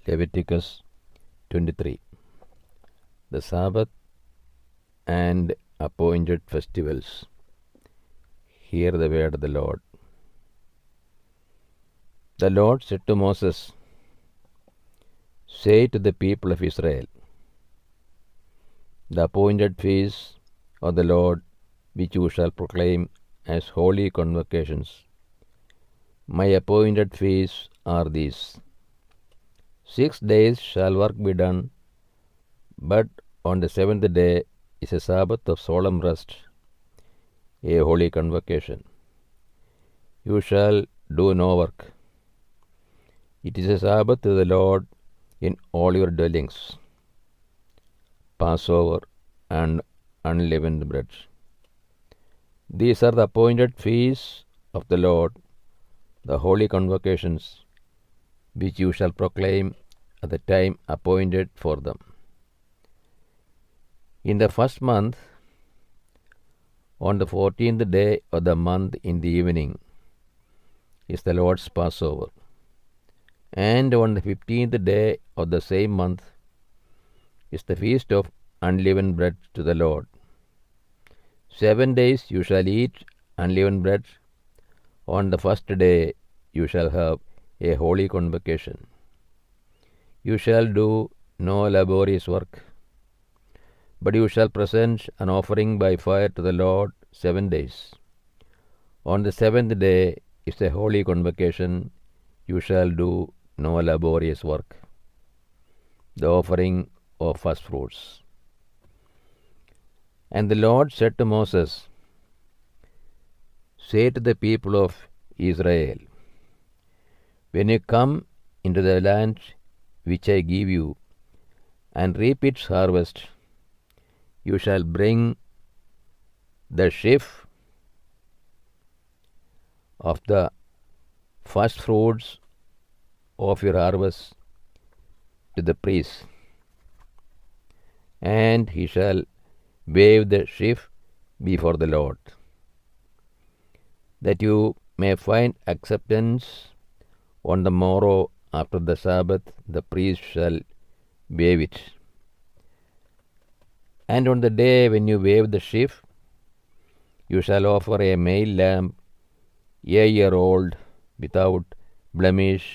Leviticus 23. The Sabbath and appointed festivals. Hear the word of the Lord. The Lord said to Moses, "Say to the people of Israel, the appointed feasts of the Lord, which you shall proclaim as holy convocations. My appointed feasts are these. 6 days shall work be done, but on the 7th day is a Sabbath of solemn rest, a holy convocation. You shall do no work. It is a Sabbath to the Lord in all your dwellings. Passover and unleavened bread. These are the appointed feasts of the Lord, the holy convocations, which you shall proclaim at the time appointed for them. In the first month, on the 14th day of the month in the evening, is the Lord's Passover. And on the 15th day of the same month is the feast of unleavened bread to the Lord. 7 days you shall eat unleavened bread. On the first day you shall have a holy convocation. You shall do no laborious work, but you shall present an offering by fire to the Lord 7 days. On the 7th day is a holy convocation. You shall do no laborious work. The offering of first fruits. And the Lord said to Moses, "Say to the people of Israel, when you come into the land which I give you, and reap its harvest, you shall bring the sheaf of the first fruits of your harvest to the priest, and he shall wave the sheaf before the Lord, that you may find acceptance. On the morrow after the Sabbath the priest shall wave it. And on the day when you wave the sheaf, you shall offer a male lamb, a year old, without blemish,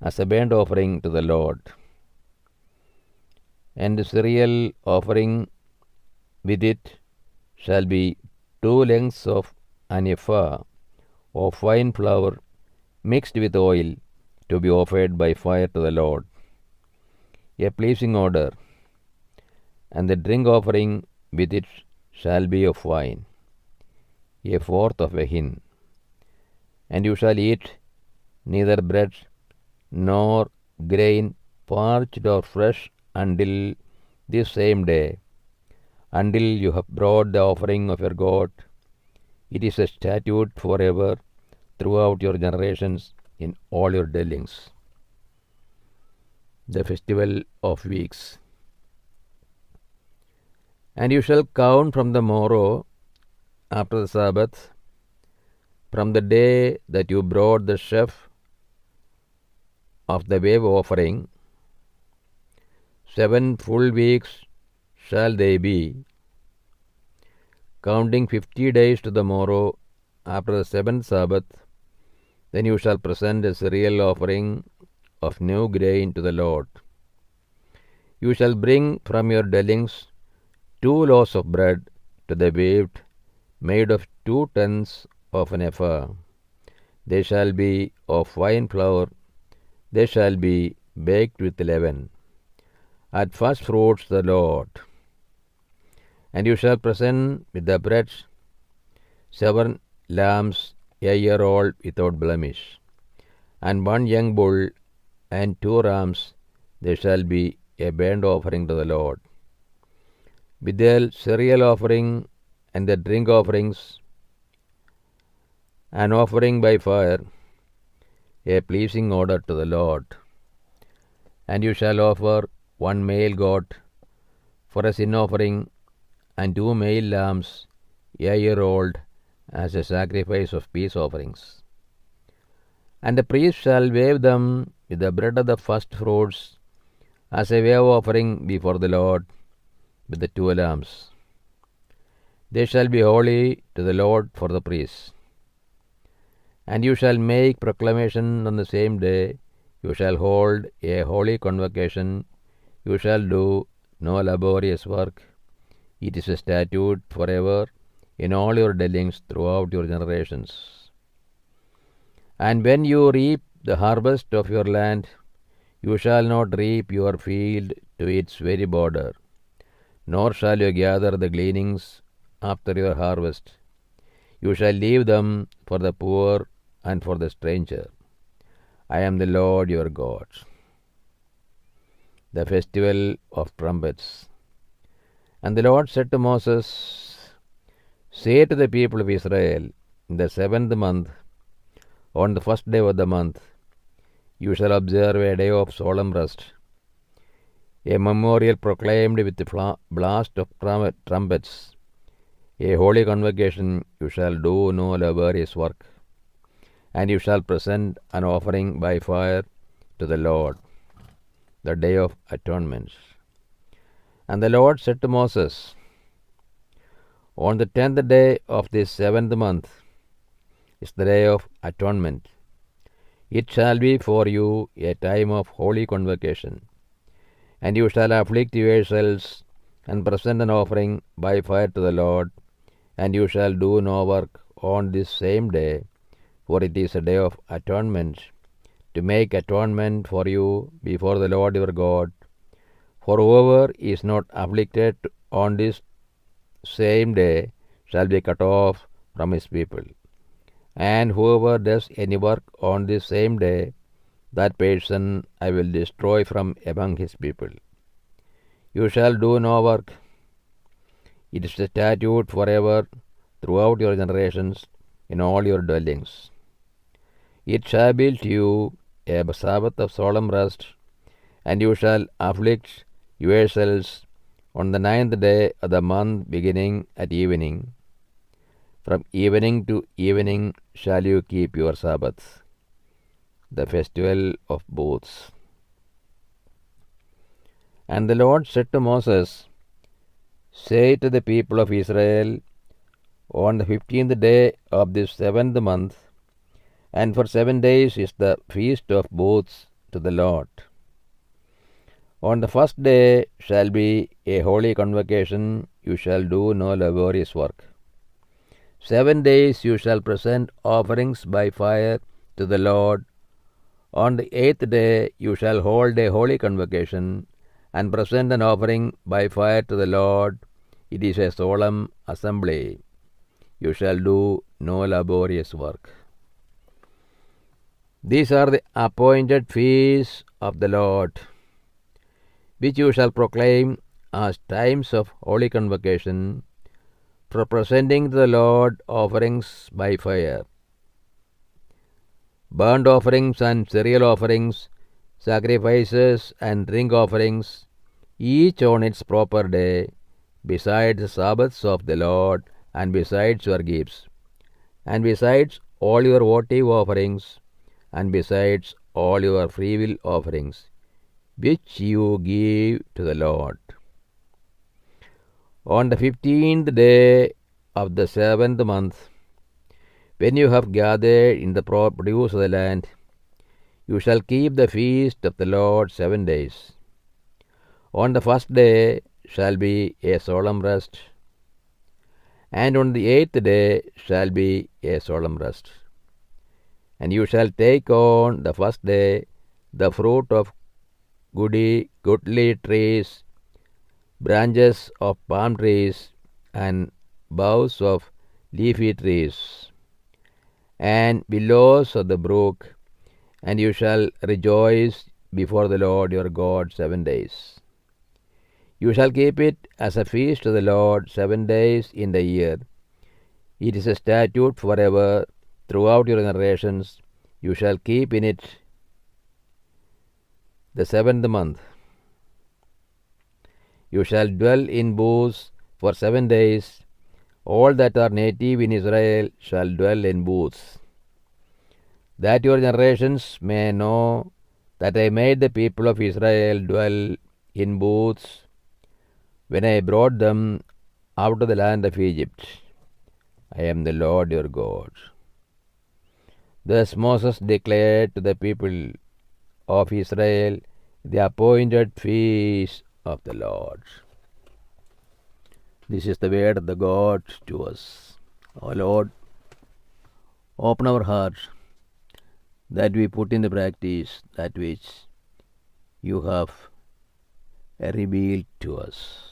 as a burnt offering to the Lord. And the cereal offering with it shall be 2 lengths of an ephah of fine flour mixed with oil, to be offered by fire to the Lord, a pleasing odor. And the drink offering with it shall be of wine, 1/4 of a hin. And you shall eat neither bread nor grain, parched or fresh, until this same day, until you have brought the offering of your God. It is a statute forever throughout your generations in all your dwellings." The Festival of Weeks. And you shall count from the morrow after the Sabbath, from the day that you brought the sheaf of the wave offering. 7 full weeks shall they be, counting 50 days to the morrow after the 7th Sabbath. Then you shall present a cereal offering of new grain to the Lord. You shall bring from your dwellings 2 loaves of bread to the waved, made of 2/10 of an ephah. They shall be of fine flour. They shall be baked with leaven, at first fruits the Lord. And you shall present with the bread 7 lambs, a year old, without blemish, and 1 young bull, and 2 rams. They shall be a burnt offering to the Lord. With the cereal offering and the drink offerings, an offering by fire, a pleasing odor to the Lord. And you shall offer 1 male goat for a sin offering, and 2 male lambs, a year old, as a sacrifice of peace offerings. And the priest shall wave them with the bread of the first fruits as a wave offering before the Lord with the 2 lambs. They shall be holy to the Lord for the priests. And you shall make proclamation on the same day. You shall hold a holy convocation. You shall do no laborious work. It is a statute forever in all your dwellings throughout your generations. And when you reap the harvest of your land, you shall not reap your field to its very border, nor shall you gather the gleanings after your harvest. You shall leave them for the poor and for the stranger. I am the Lord your God. The festival of trumpets. And the Lord said to Moses, say to the people of Israel, in the 7th month, on the first day of the month, you shall observe a day of solemn rest, a memorial proclaimed with the blast of trumpets, a holy convocation. You shall do no laborious work, and you shall present an offering by fire to the Lord, the day of atonement. And the Lord said to Moses, on the 10th day of this 7th month is the day of atonement. It shall be for you a time of holy convocation, and you shall afflict yourselves and present an offering by fire to the Lord, and you shall do no work on this same day, for it is a day of atonement, to make atonement for you before the Lord your God. For whoever is not afflicted on this same day shall be cut off from his people. And whoever does any work on this same day, that person I will destroy from among his people. You shall do no work. It is a statute forever throughout your generations in all your dwellings. It shall be to you a Sabbath of solemn rest, and you shall afflict yourselves on the 9th day of the month, beginning at evening. From evening to evening shall you keep your Sabbath, the festival of booths. And the Lord said to Moses, say to the people of Israel, on the 15th day of this 7th month, and for 7 days is the feast of booths to the Lord. On the first day shall be a holy convocation. You shall do no laborious work. 7 days you shall present offerings by fire to the Lord. On the 8th day you shall hold a holy convocation and present an offering by fire to the Lord. It is a solemn assembly. You shall do no laborious work. These are the appointed feasts of the Lord, which you shall proclaim as times of holy convocation, for presenting to the Lord offerings by fire, burnt offerings and cereal offerings, sacrifices and drink offerings, each on its proper day, besides the Sabbaths of the Lord, and besides your gifts, and besides all your votive offerings, and besides all your freewill offerings, which you give to the Lord. On the 15th day of the 7th month, when you have gathered in the produce of the land, you shall keep the feast of the Lord 7 days. On the first day shall be a solemn rest, and on the 8th day shall be a solemn rest. And you shall take on the first day the fruit of goodly trees, branches of palm trees, and boughs of leafy trees, and willows of the brook, and you shall rejoice before the Lord your God 7 days. You shall keep it as a feast to the Lord 7 days in the year. It is a statute forever throughout your generations. You shall keep in it the 7th month. You shall dwell in booths for 7 days. All that are native in Israel shall dwell in booths. that your generations may know that I made the people of Israel dwell in booths when I brought them out of the land of Egypt. I am the Lord your God. Thus Moses declared to the people of Israel the appointed feast of the Lord. This is the word of the God to us. O Lord, open our hearts that we put into practice that which you have revealed to us.